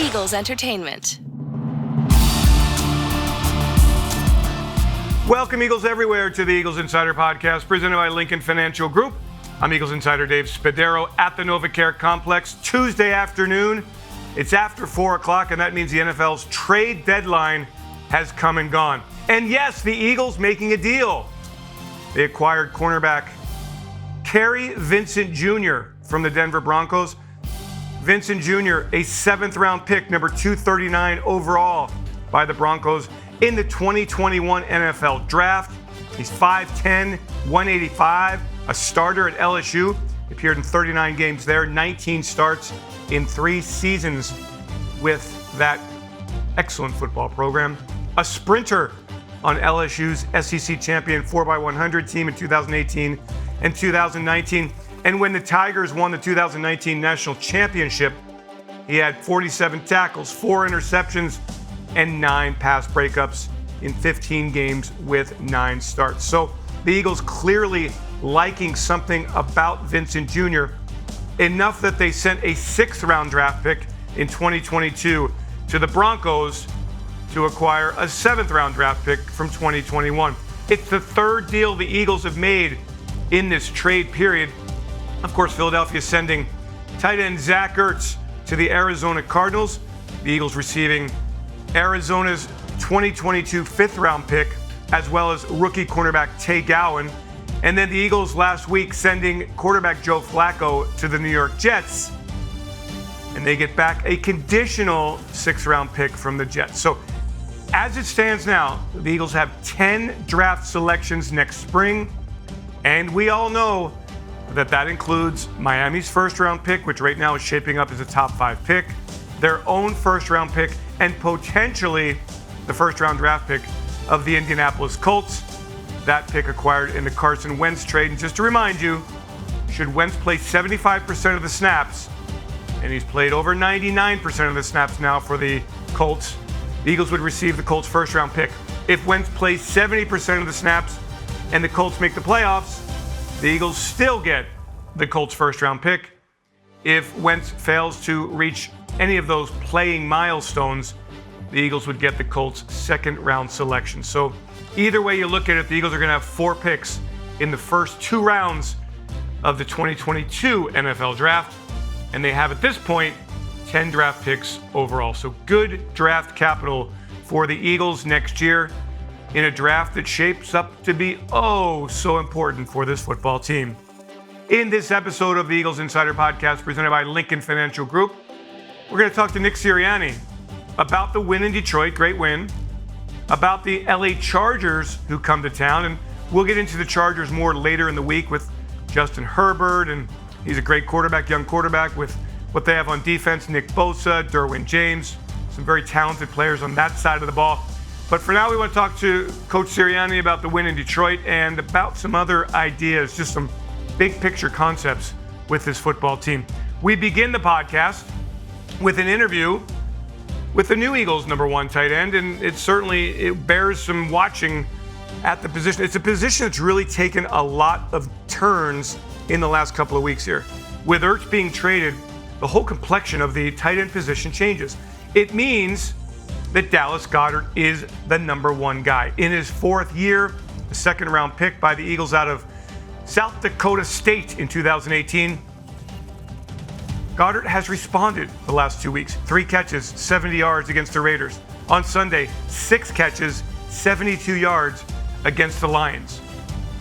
Eagles Entertainment. Welcome, Eagles everywhere, to the Eagles Insider Podcast, presented by Lincoln Financial Group. I'm Eagles Insider Dave Spadaro at the NovaCare Complex. Tuesday afternoon, it's after 4 o'clock, and that means the NFL's trade deadline has come and gone. And yes, the Eagles making a deal. They acquired cornerback Carrie Vincent Jr. from the Denver Broncos. Vincent Jr., a 7th-round pick, number 239 overall by the Broncos in the 2021 NFL Draft. He's 5'10", 185, a starter at LSU. Appeared in 39 games there, 19 starts in 3 seasons with that excellent football program. A sprinter on LSU's SEC champion 4x100 team in 2018 and 2019. And when the Tigers won the 2019 National Championship, he had 47 tackles, 4 interceptions, and 9 pass breakups in 15 games with 9 starts. So the Eagles clearly liking something about Vincent Jr. enough that they sent a 6th-round draft pick in 2022 to the Broncos to acquire a 7th-round draft pick from 2021. It's the 3rd deal the Eagles have made in this trade period. Of course, Philadelphia sending tight end Zach Ertz to the Arizona Cardinals. The Eagles receiving Arizona's 2022 5th-round pick, as well as rookie cornerback Tay Gowan. And then the Eagles last week sending quarterback Joe Flacco to the New York Jets. And they get back a conditional 6th-round pick from the Jets. So as it stands now, the Eagles have 10 draft selections next spring. And we all know that includes Miami's 1st-round pick, which right now is shaping up as a top 5 pick, their own 1st-round pick, and potentially the 1st-round draft pick of the Indianapolis Colts. That pick acquired in the Carson Wentz trade. And just to remind you, should Wentz play 75% of the snaps, and he's played over 99% of the snaps now for the Colts, the Eagles would receive the Colts' 1st-round pick. If Wentz plays 70% of the snaps and the Colts make the playoffs, the Eagles still get the Colts' 1st-round pick. If Wentz fails to reach any of those playing milestones, the Eagles would get the Colts' 2nd-round selection. So either way you look at it, the Eagles are going to have 4 picks in the first 2 rounds of the 2022 NFL Draft, and they have at this point 10 draft picks overall. So good draft capital for the Eagles next year in a draft that shapes up to be so important for this football team. In this episode of the Eagles Insider Podcast presented by Lincoln Financial Group, we're going to talk to Nick Sirianni about the win in Detroit, great win, about the LA Chargers who come to town, and we'll get into the Chargers more later in the week with Justin Herbert, and he's a great quarterback, young quarterback, with what they have on defense, Nick Bosa, Derwin James, some very talented players on that side of the ball. But for now, we want to talk to Coach Sirianni about the win in Detroit and about some other ideas, just some big picture concepts with this football team. We begin the podcast with an interview with the new Eagles #1 tight end, and it bears some watching at the position. It's a position that's really taken a lot of turns in the last couple of weeks here. With Ertz being traded, the whole complexion of the tight end position changes. It means that Dallas Goedert is the #1 guy. In his 4th year, the 2nd-round pick by the Eagles out of South Dakota State in 2018, Goedert has responded the last 2 weeks. 3 catches, 70 yards against the Raiders. On Sunday, 6 catches, 72 yards against the Lions.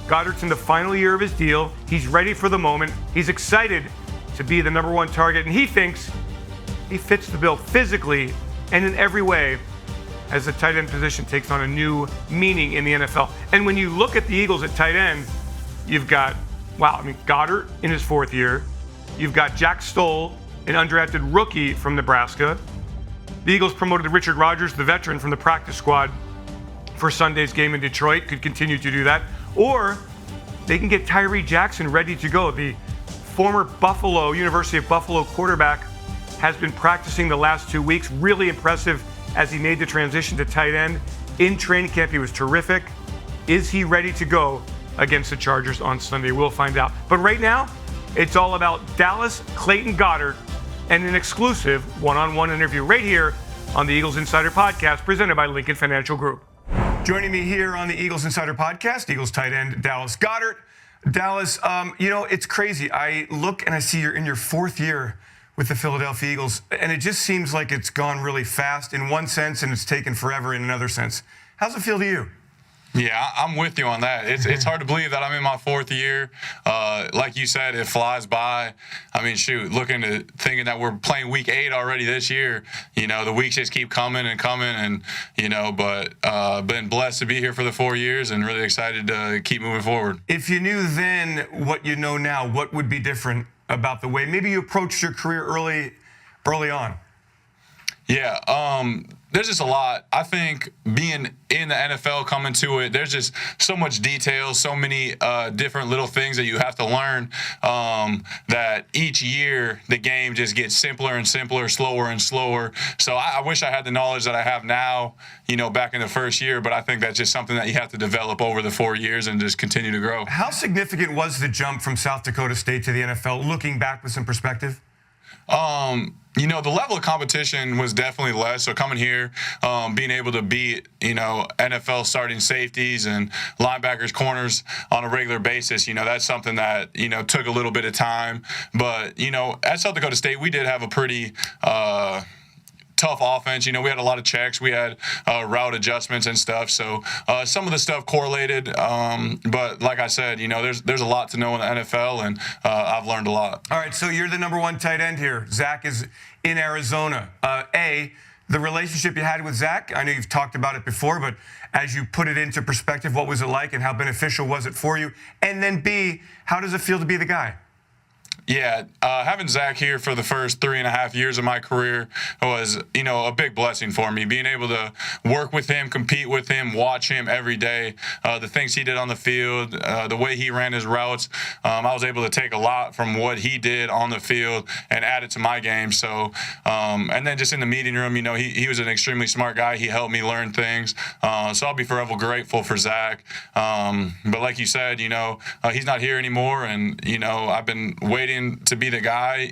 Goedert's in the final year of his deal. He's ready for the moment. He's excited to be the #1 target, and he thinks he fits the bill physically and in every way as the tight end position takes on a new meaning in the NFL. And when you look at the Eagles at tight end, you've got, Goedert in his 4th year. You've got Jack Stoll, an undrafted rookie from Nebraska. The Eagles promoted Richard Rodgers, the veteran, from the practice squad for Sunday's game in Detroit, could continue to do that. Or they can get Tyree Jackson ready to go. The former University of Buffalo quarterback has been practicing the last 2 weeks. Really impressive as he made the transition to tight end. In training camp, he was terrific. Is he ready to go against the Chargers on Sunday? We'll find out. But right now, it's all about Dallas Clayton Goedert and an exclusive one-on-one interview right here on the Eagles Insider Podcast presented by Lincoln Financial Group. Joining me here on the Eagles Insider Podcast, Eagles tight end Dallas Goedert. Dallas, it's crazy. I look and I see you're in your 4th year with the Philadelphia Eagles, and it just seems like it's gone really fast in one sense and it's taken forever in another sense. How's it feel to you? Yeah, I'm with you on that. It's hard to believe that I'm in my 4th year. Like you said, it flies by. I mean, shoot, thinking that we're playing week 8 already this year. The weeks just keep coming and coming, and but been blessed to be here for the 4 years and really excited to keep moving forward. If you knew then what you know now, what would be different about the way maybe you approached your career early on? Yeah, there's just a lot. I think being in the NFL, coming to it, there's just so much detail, so many different little things that you have to learn, that each year the game just gets simpler and simpler, slower and slower. So I wish I had the knowledge that I have now, back in the first year, but I think that's just something that you have to develop over the 4 years and just continue to grow. How significant was the jump from South Dakota State to the NFL, looking back with some perspective? The level of competition was definitely less. So coming here, being able to beat, NFL starting safeties and linebackers, corners on a regular basis, that's something that, took a little bit of time. But, at South Dakota State, we did have a pretty tough offense. We had a lot of checks. We had route adjustments and stuff. So some of the stuff correlated. But like I said, there's a lot to know in the NFL, and I've learned a lot. All right, so you're the number 1 tight end here. Zach is in Arizona. The relationship you had with Zach, I know you've talked about it before, but as you put it into perspective, what was it like and how beneficial was it for you? And then B, how does it feel to be the guy? Yeah, having Zach here for the first 3.5 years of my career was, a big blessing for me. Being able to work with him, compete with him, watch him every day, the things he did on the field, the way he ran his routes, I was able to take a lot from what he did on the field and add it to my game. So, and then just in the meeting room, he was an extremely smart guy. He helped me learn things. So I'll be forever grateful for Zach. But like you said, he's not here anymore, and, I've been waiting to be the guy.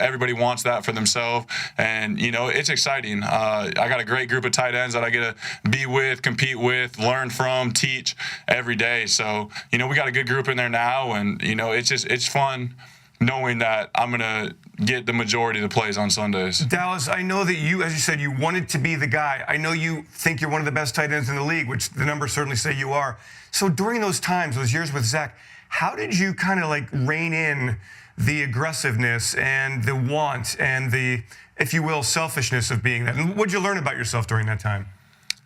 Everybody wants that for themselves, and it's exciting. I got a great group of tight ends that I get to be with, compete with, learn from, teach every day. So we got a good group in there now, and it's fun knowing that I'm gonna get the majority of the plays on Sundays. Dallas, I know that you, as you said, you wanted to be the guy. I know you think you're one of the best tight ends in the league, which the numbers certainly say you are. So during those times, those years with Zach, how did you kind of rein in the aggressiveness and the want and the, if you will, selfishness of being that? And what did you learn about yourself during that time?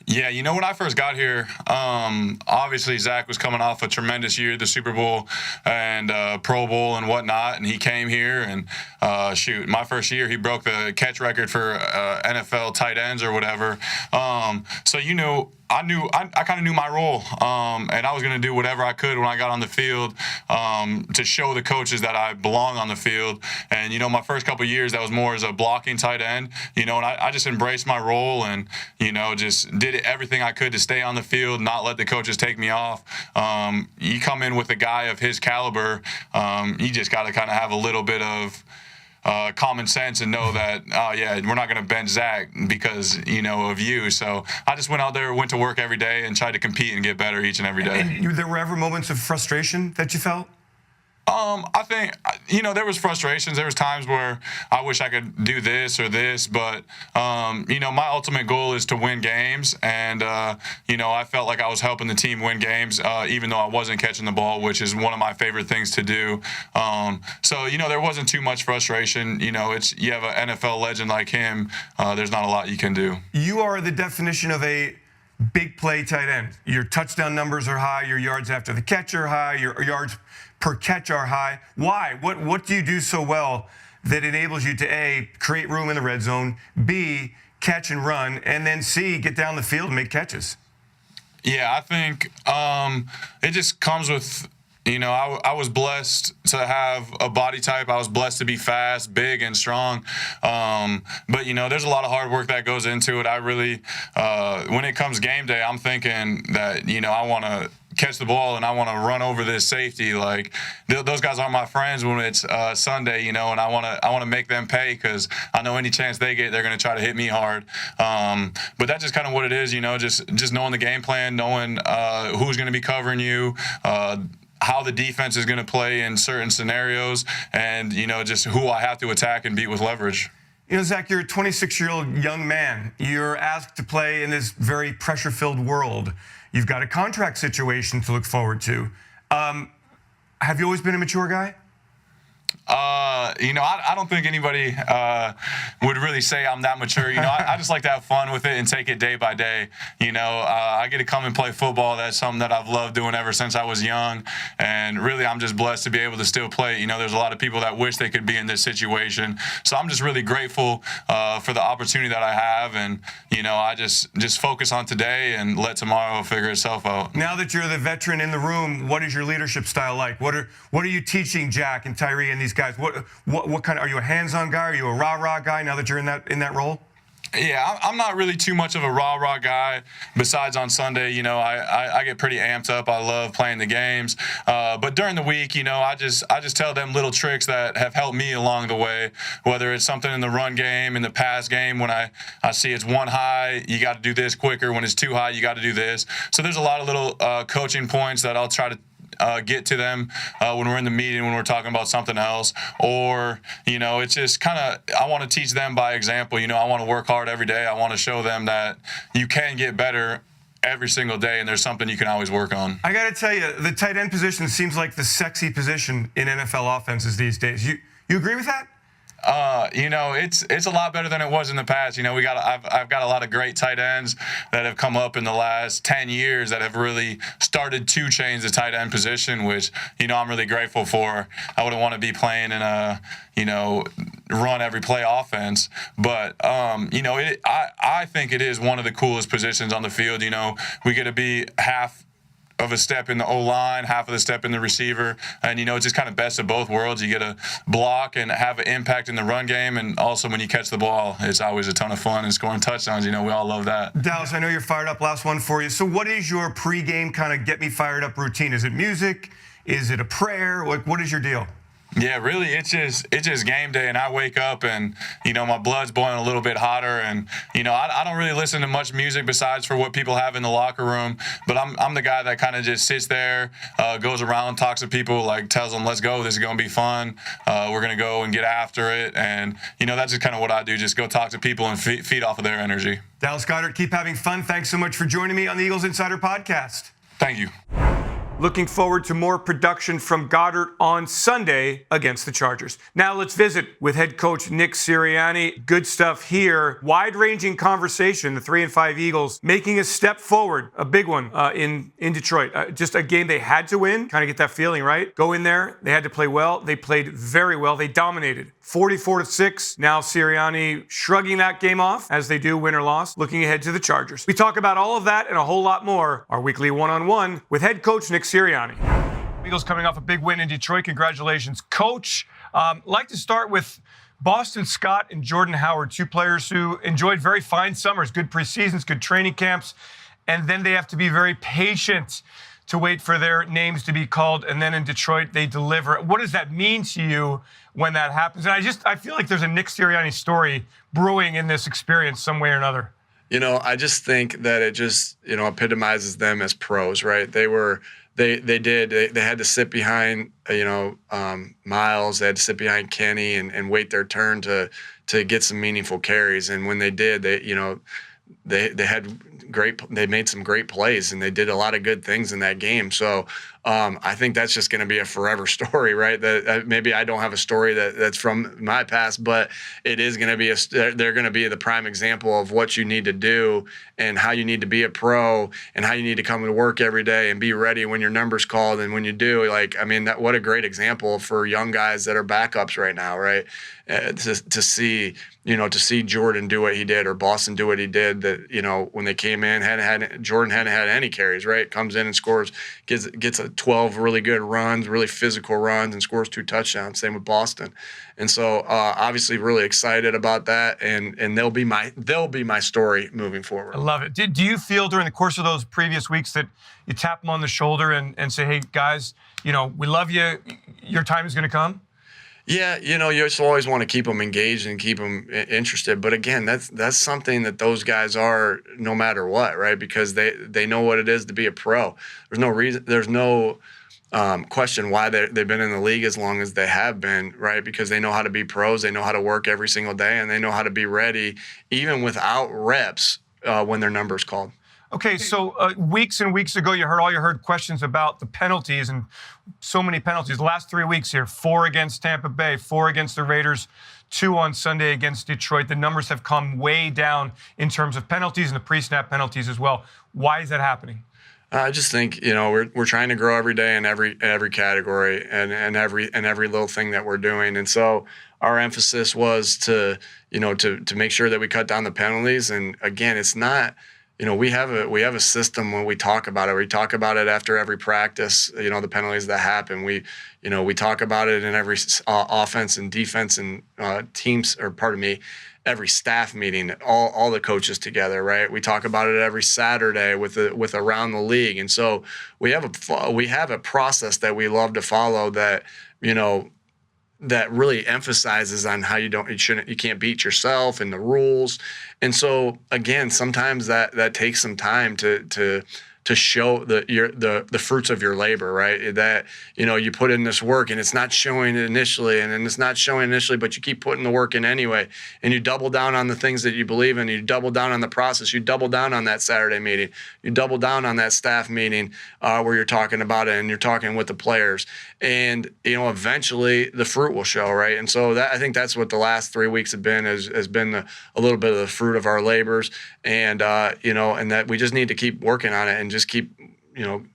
Yeah, when I first got here, obviously Zach was coming off a tremendous year, the Super Bowl and Pro Bowl and whatnot, and he came here and my first year he broke the catch record for NFL tight ends or whatever. So I kind of knew my role, and I was going to do whatever I could when I got on the field to show the coaches that I belong on the field. And my first couple of years that was more as a blocking tight end, and I just embraced my role and just did everything I could to stay on the field, not let the coaches take me off. You come in with a guy of his caliber, you just got to kind of have a little bit of common sense and know that, we're not going to bench Zach because, of you. So I just went out there, went to work every day and tried to compete and get better each and every day. And there were ever moments of frustration that you felt? I think, there was frustrations. There was times where I wish I could do this or this, but, my ultimate goal is to win games. And, I felt like I was helping the team win games, even though I wasn't catching the ball, which is one of my favorite things to do. So, there wasn't too much frustration. You have an NFL legend like him. There's not a lot you can do. You are the definition of a big play tight end. Your touchdown numbers are high. Your yards after the catch are high. Your yards per catch are high. Why? What do you do so well that enables you to A, create room in the red zone, B, catch and run, and then C, get down the field and make catches? Yeah, I think it just comes with, I was blessed to have a body type. I was blessed to be fast, big, and strong. But, there's a lot of hard work that goes into it. I really, when it comes game day, I'm thinking that, I want to catch the ball and I want to run over this safety. Like those guys aren't my friends when it's Sunday, and I want to make them pay because I know any chance they get, they're going to try to hit me hard. But that's just kind of what it is, just knowing the game plan, knowing who's going to be covering you, how the defense is going to play in certain scenarios, and just who I have to attack and beat with leverage. Zach, you're a 26-year-old young man. You're asked to play in this very pressure-filled world. You've got a contract situation to look forward to. Have you always been a mature guy? I don't think anybody would really say I'm that mature. I just like to have fun with it and take it day by day. I get to come and play football. That's something that I've loved doing ever since I was young. And really, I'm just blessed to be able to still play. There's a lot of people that wish they could be in this situation. So I'm just really grateful for the opportunity that I have. And, I just focus on today and let tomorrow figure itself out. Now that you're the veteran in the room, what is your leadership style like? What are you teaching Jack and Tyree and these guys? What kind of, are you a hands-on guy? Are you a rah-rah guy now that you're in that role? Yeah, I'm not really too much of a rah-rah guy. Besides on Sunday, I get pretty amped up. I love playing the games. But during the week, I just tell them little tricks that have helped me along the way, whether it's something in the run game, in the pass game, when I see it's one high, you got to do this quicker. When it's too high, you got to do this. So there's a lot of little coaching points that I'll try to get to them when we're in the meeting, when we're talking about something else, or it's just kind of, I want to teach them by example. I want to work hard every day. I want to show them that you can get better every single day, and there's something you can always work on. I got to tell you, the tight end position seems like the sexy position in NFL offenses these days. You agree with that? It's a lot better than it was in the past. I've got a lot of great tight ends that have come up in the last 10 years that have really started to change the tight end position, which, I'm really grateful for. I wouldn't want to be playing in a, run every play offense. But, I think it is one of the coolest positions on the field. We get to be half of a step in the O-line, half of the step in the receiver. And, it's just kind of best of both worlds. You get to block and have an impact in the run game. And also when you catch the ball, it's always a ton of fun. And scoring touchdowns, we all love that. Dallas, I know you're fired up. Last one for you. So what is your pregame kind of get me fired up routine? Is it music? Is it a prayer? What is your deal? Yeah, really, it's just game day, and I wake up and, my blood's boiling a little bit hotter, and, I don't really listen to much music besides for what people have in the locker room, but I'm the guy that kind of just sits there, goes around, talks to people, tells them, let's go, this is going to be fun, we're going to go and get after it, and, that's just kind of what I do, just go talk to people and feed off of their energy. Dallas Goedert, keep having fun. Thanks so much for joining me on the Eagles Insider Podcast. Thank you. Looking forward to more production from Goedert on Sunday against the Chargers. Now let's visit with head coach Nick Sirianni. Good stuff here. Wide-ranging conversation. The 3-5 Eagles making a step forward, a big one in Detroit. Just a game they had to win. Kind of get that feeling, right? Go in there. They had to play well. They played very well. They dominated. 44-6. Now Sirianni shrugging that game off, as they do, win or loss, looking ahead to the Chargers. We talk about all of that and a whole lot more. Our weekly one-on-one with head coach Nick Sirianni. Eagles coming off a big win in Detroit. Congratulations, Coach. Like to start with Boston Scott and Jordan Howard, two players who enjoyed very fine summers, good preseasons, good training camps, and then they have to be very patient to wait for their names to be called, and then in Detroit they deliver. What does that mean to you when that happens? And I feel like there's a Nick Sirianni story brewing in this experience some way or another. I just think that it just, epitomizes them as pros, right? They had to sit behind, Miles. They had to sit behind Kenny and wait their turn to get some meaningful carries. And when they did, they made some great plays and they did a lot of good things in that game. So I think that's just going to be a forever story, right? That maybe I don't have a story that's from my past, but it is going to be they're going to be the prime example of what you need to do and how you need to be a pro and how you need to come to work every day and be ready when your number's called. And when you do, what a great example for young guys that are backups right now, right? To see Jordan do what he did or Boston do what he did, that, when they came in, Jordan hadn't had any carries, right? Comes in and scores, gets a 12 really good runs, really physical runs, and scores 2 touchdowns. Same with Boston. And so obviously really excited about that, and they'll be my story moving forward. I love it. Do you feel during the course of those previous weeks that you tap them on the shoulder and say, hey, guys, we love you. Your time is going to come? Yeah, you just always want to keep them engaged and keep them interested. But again, that's something that those guys are no matter what, right? Because they know what it is to be a pro. There's no question why they've been in the league as long as they have been, right? Because they know how to be pros, they know how to work every single day, and they know how to be ready even without reps when their number's called. Okay, so weeks and weeks ago, you heard questions about the penalties, and so many penalties. The last 3 weeks here, 4 against Tampa Bay, 4 against the Raiders, 2 on Sunday against Detroit. The numbers have come way down in terms of penalties and the pre-snap penalties as well. Why is that happening? I just think we're trying to grow every day in every category and every little thing that we're doing, and so our emphasis was to make sure that we cut down the penalties. And again, it's not. We have a system when we talk about it. We talk about it after every practice. The penalties that happen. We talk about it in every offense and defense and every staff meeting, all the coaches together, right? We talk about it every Saturday with around the league, and so we have a process that we love to follow that that really emphasizes on how you can't beat yourself and the rules. And so again, sometimes that takes some time to show the fruits of your labor, right? That you put in this work and it's not showing initially, and then it's not showing initially, but you keep putting the work in anyway, and you double down on the things that you believe in. You double down on the process. You double down on that Saturday meeting. You double down on that staff meeting where you're talking about it and you're talking with the players, and eventually the fruit will show, right? And so I think that's what the last 3 weeks have been has been a little bit of the fruit of our labors, and and that we just need to keep working on it and just keep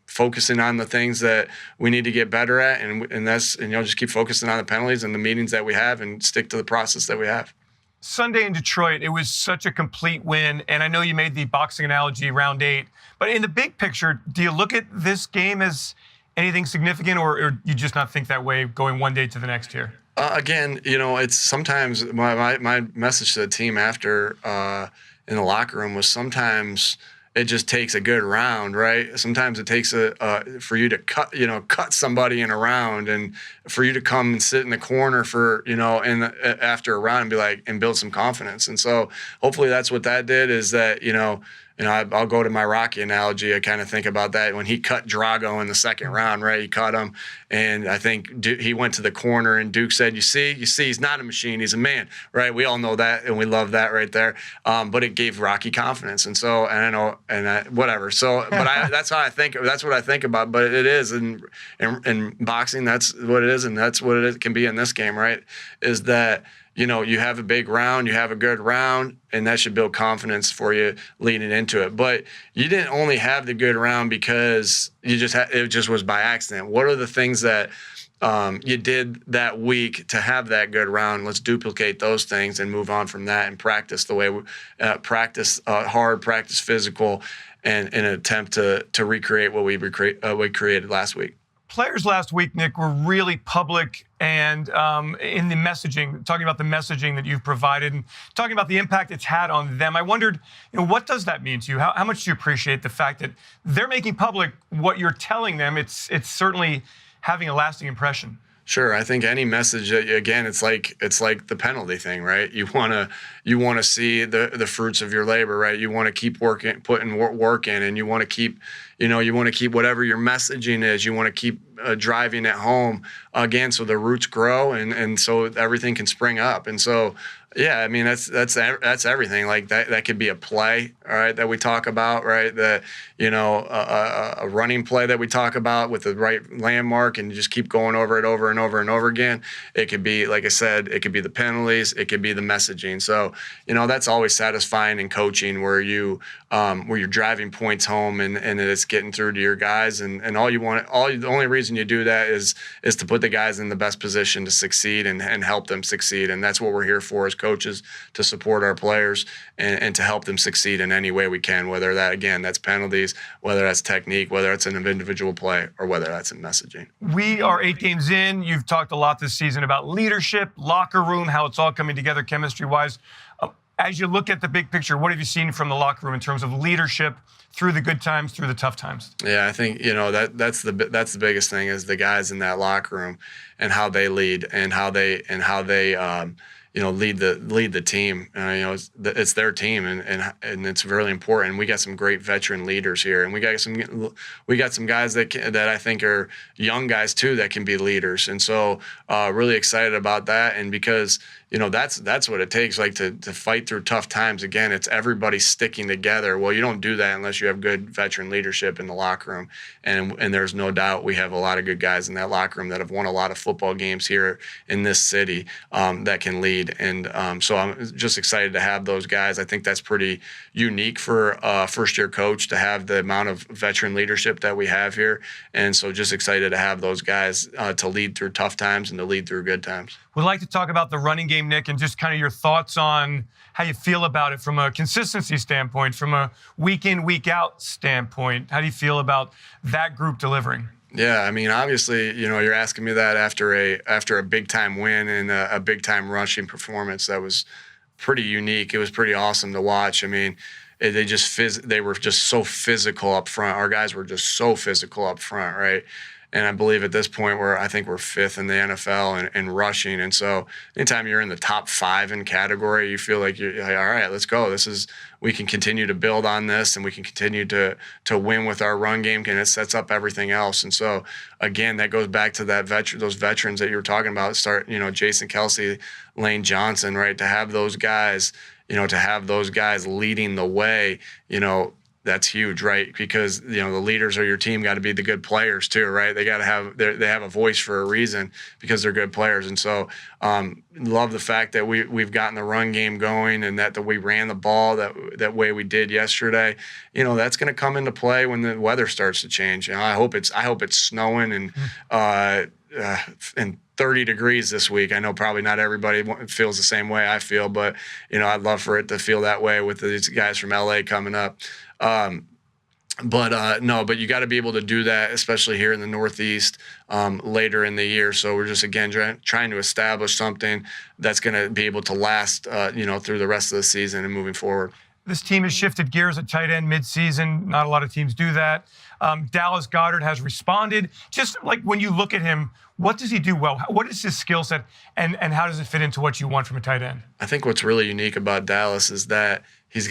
focusing on the things that we need to get better at, and that's just keep focusing on the penalties and the meetings that we have and stick to the process that we have. Sunday in Detroit, it was such a complete win, and I know you made the boxing analogy round 8, but in the big picture, do you look at this game as anything significant, or you just not think that way going one day to the next here? Again, it's sometimes my message to the team after in the locker room was sometimes it just takes a good round, right? Sometimes it takes for you to cut somebody in a round, and for you to come and sit in the corner for after a round and be like and build some confidence. And so hopefully that's what that did, is that I'll go to my Rocky analogy. I kind of think about that when he cut Drago in the second round, right? He cut him, and I think he went to the corner, and Duke said, you see, he's not a machine, he's a man, right? We all know that, and we love that right there. But it gave Rocky confidence, and so, and I know, whatever. So, but that's how I think. That's what I think about. But it is in boxing. That's what it is, and that's what it can be in this game, right? Is that you have a big round, you have a good round, and that should build confidence for you leading into it. But you didn't only have the good round because it just was by accident. What are the things that you did that week to have that good round? Let's duplicate those things and move on from that and practice the way we practice hard, practice physical, and in an attempt to recreate what we created last week. Players last week, Nick, were really public and in the messaging, talking about the messaging that you've provided and talking about the impact it's had on them. I wondered, what does that mean to you? How much do you appreciate the fact that they're making public what you're telling them? It's certainly having a lasting impression. Sure, I think any message, again, it's like the penalty thing, right? You want to see the fruits of your labor, right? You want to keep putting work in, and you want to keep whatever your messaging is. You want to keep driving it home again, so the roots grow and so everything can spring up. And so, yeah, I mean that's everything. Like that could be a play, all right, that we talk about, right? That a running play that we talk about with the right landmark, and you just keep going over it over and over and over again. It could be, like I said, it could be the penalties, it could be the messaging. So that's always satisfying in coaching, where you're driving points home and it's getting through to your guys, and the only reason you do that is to put the guys in the best position to succeed and help them succeed, and that's what we're here for as coaches. coaches to support our players and to help them succeed in any way we can, whether that, again, that's penalties, whether that's technique, whether it's an individual play, or whether that's in messaging. We are 8 games in. You've talked a lot this season about leadership, locker room, how it's all coming together chemistry-wise. As you look at the big picture, what have you seen from the locker room in terms of leadership through the good times, through the tough times? Yeah, I think that's the biggest thing is the guys in that locker room and how they lead and how they lead the team. It's their team and it's really important. We got some great veteran leaders here, and we got some guys that I think are young guys too that can be leaders. And so really excited about that. And because that's what it takes, like to fight through tough times. Again, it's everybody sticking together. Well, you don't do that unless you have good veteran leadership in the locker room. And there's no doubt we have a lot of good guys in that locker room that have won a lot of football games here in this city that can lead. And so I'm just excited to have those guys. I think that's pretty unique for a first-year coach to have the amount of veteran leadership that we have here. And so just excited to have those guys to lead through tough times and to lead through good times. We'd like to talk about the running game, Nick, and just kind of your thoughts on how you feel about it from a consistency standpoint, from a week in, week out standpoint. How do you feel about that group delivering? Yeah, I mean, obviously, you're asking me that after a big time win and a big time rushing performance that was pretty unique. It was pretty awesome to watch. I mean, they were just so physical up front. Our guys were just so physical up front, right? And I believe at this point I think we're 5th in the NFL in rushing. And so anytime you're in the top 5 in category, you feel like you're like, all right, let's go. We can continue to build on this, and we can continue to win with our run game, and it sets up everything else. And so again, that goes back to those veterans that you were talking about. Jason Kelsey, Lane Johnson, right? To have those guys, leading the way, that's huge, right? Because the leaders of your team got to be the good players too, right? They got to have they have a voice for a reason because they're good players. And so love the fact that we've gotten the run game going and that we ran the ball that way we did yesterday. That's going to come into play when the weather starts to change. I hope it's snowing and 30 degrees this week. I know probably not everybody feels the same way I feel, but I'd love for it to feel that way with these guys from LA coming up. But you got to be able to do that, especially here in the Northeast later in the year. So we're just, again, trying to establish something that's going to be able to last, through the rest of the season and moving forward. This team has shifted gears at tight end midseason. Not a lot of teams do that. Dallas Goedert has responded. Just like when you look at him, what does he do well? What is his skill set, and how does it fit into what you want from a tight end? I think what's really unique about Dallas is that he's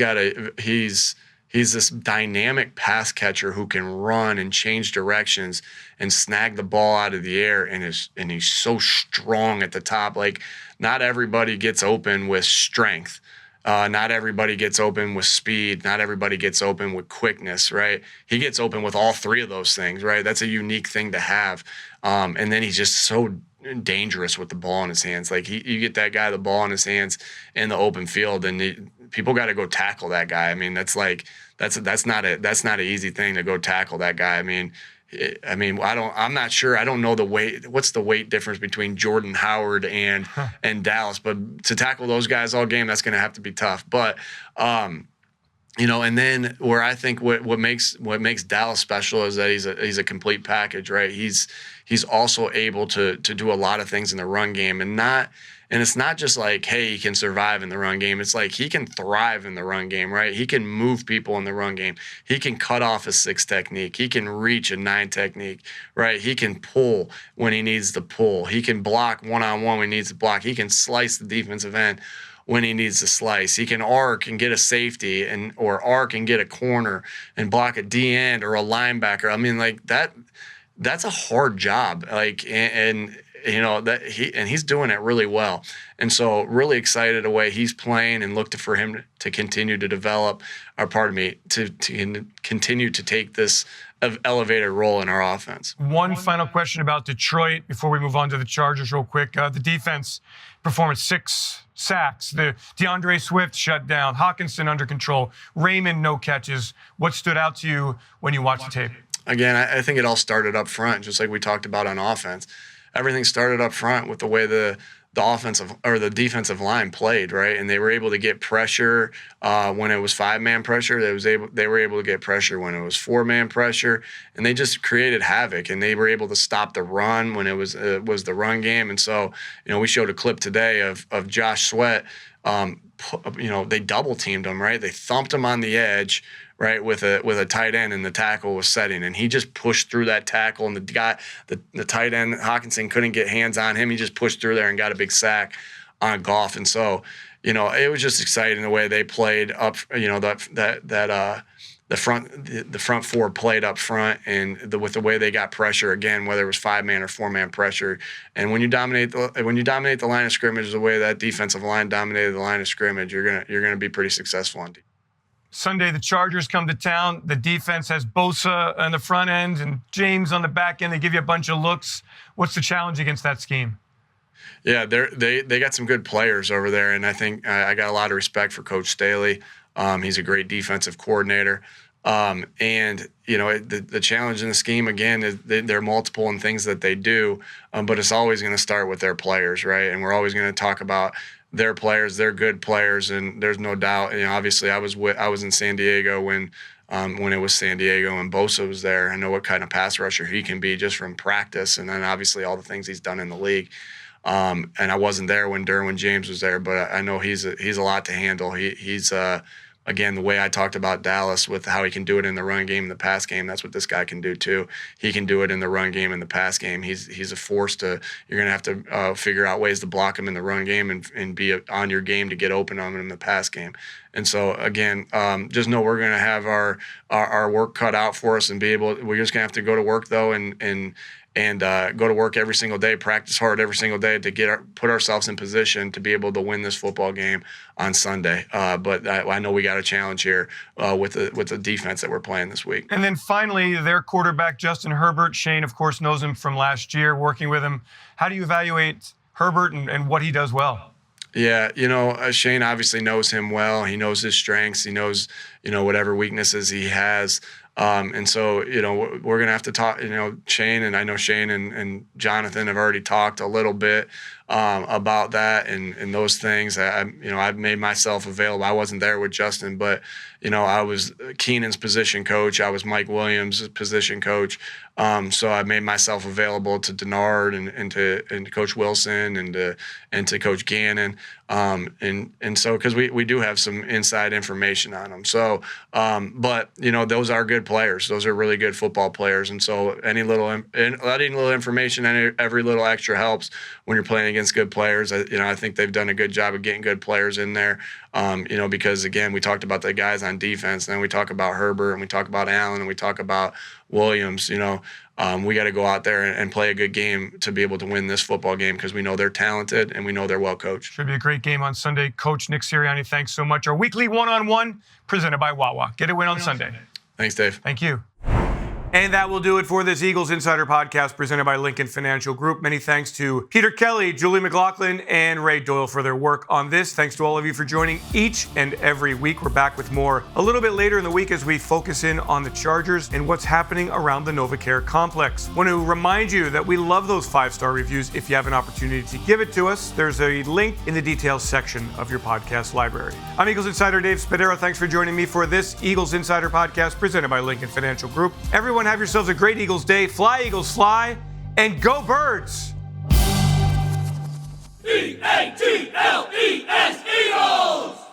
this dynamic pass catcher who can run and change directions and snag the ball out of the air, and he's so strong at the top. Like, not everybody gets open with strength. Not everybody gets open with speed. Not everybody gets open with quickness, right? He gets open with all 3 of those things, right? That's a unique thing to have. And then he's just so dangerous with the ball in his hands. Like, you get that guy the ball in his hands in the open field, and people got to go tackle that guy. I mean, that's not an easy thing to go tackle that guy. I'm not sure. I don't know the weight. What's the weight difference between Jordan Howard and Dallas? But to tackle those guys all game, that's going to have to be tough. But and then where I think what makes Dallas special is that he's a complete package, right? He's also able to do a lot of things in the run game, and it's not just like, hey, he can survive in the run game. It's like he can thrive in the run game, right? He can move people in the run game. He can cut off a 6 technique. He can reach a 9 technique, right? He can pull when he needs to pull. He can block one-on-one when he needs to block. He can slice the defensive end when he needs to slice. He can arc and get a safety or arc and get a corner and block a D end or a linebacker. I mean, like that's a hard job. Like, and he's doing it really well. And so really excited the way he's playing and look for him to continue to develop, to continue to take this elevated role in our offense. One final question about Detroit before we move on to the Chargers real quick. The defense performance, 6 sacks. The DeAndre Swift shut down. Hawkinson under control. Raymond, no catches. What stood out to you when you watched the tape? Again, I think it all started up front, just like we talked about on offense. Everything started up front with the way the the defensive line played, right? And they were able to get pressure when it was 5-man pressure. They were able to get pressure when it was 4-man pressure, and they just created havoc. And they were able to stop the run when it was the run game. And so, we showed a clip today of Josh Sweat. They double teamed him, right? They thumped him on the edge, right, with a tight end, and the tackle was setting, and he just pushed through that tackle, and the tight end Hawkinson couldn't get hands on him. He just pushed through there and got a big sack on Goff. And so, it was just exciting the way they played up. The front four played up front, and with the way they got pressure again, whether it was 5-man or 4-man pressure. And when you dominate the line of scrimmage the way that defensive line dominated the line of scrimmage, you're gonna be pretty successful on defense. Sunday, the Chargers come to town. The defense has Bosa on the front end and James on the back end. They give you a bunch of looks. What's the challenge against that scheme? Yeah, they got some good players over there, and I think I got a lot of respect for Coach Staley. He's a great defensive coordinator. And, the challenge in the scheme, again, is they're multiple in things that they do, but it's always going to start with their players, right? And we're always going to talk about their players. They're good players, and there's no doubt. Obviously, I was in San Diego when it was San Diego and Bosa was there. I know what kind of pass rusher he can be just from practice, and then obviously all the things he's done in the league. And I wasn't there when Derwin James was there, but I know he's a lot to handle. He's again, the way I talked about Dallas with how he can do it in the run game and the pass game, that's what this guy can do too. He can do it in the run game and the pass game. He's a force you're going to have to figure out ways to block him in the run game and be on your game to get open on him in the pass game. And so, again, just know we're going to have our work cut out for us, and we're just going to have to go to work, though, and go to work every single day, practice hard every single day to put ourselves in position to be able to win this football game on Sunday. But I know we got a challenge here with the defense that we're playing this week. And then finally, their quarterback, Justin Herbert. Shane, of course, knows him from last year, working with him. How do you evaluate Herbert and what he does well? Yeah, Shane obviously knows him well. He knows his strengths. He knows, whatever weaknesses he has. And so, we're going to have to talk, Shane, and I know Shane and Jonathan have already talked a little bit about that and those things. I've made myself available. I wasn't there with Justin, but, I was Keenan's position coach. I was Mike Williams' position coach. So I made myself available to Denard and to Coach Wilson and to Coach Gannon. And so, because we do have some inside information on them. So, but, those are good players. Those are really good football players. And so any little information, every little extra helps when you're playing against good players. I think they've done a good job of getting good players in there. Because again, we talked about the guys on defense, and then we talk about Herbert, and we talk about Allen, and we talk about Williams. We got to go out there and play a good game to be able to win this football game, because we know they're talented and we know they're well coached. Should be a great game on Sunday. Coach Nick Sirianni, thanks so much. Our weekly one-on-one presented by Wawa. Get a win on Sunday. Thanks, Dave. Thank you. And that will do it for this Eagles Insider Podcast presented by Lincoln Financial Group. Many thanks to Peter Kelly, Julie McLaughlin, and Ray Doyle for their work on this. Thanks to all of you for joining each and every week. We're back with more a little bit later in the week as we focus in on the Chargers and what's happening around the NovaCare complex. Want to remind you that we love those 5-star reviews. If you have an opportunity to give it to us, there's a link in the details section of your podcast library. I'm Eagles Insider Dave Spadaro. Thanks for joining me for this Eagles Insider Podcast presented by Lincoln Financial Group. Everyone, have yourselves a great Eagles day. Fly, Eagles, fly, and go Birds! E-A-T-L-E-S, Eagles!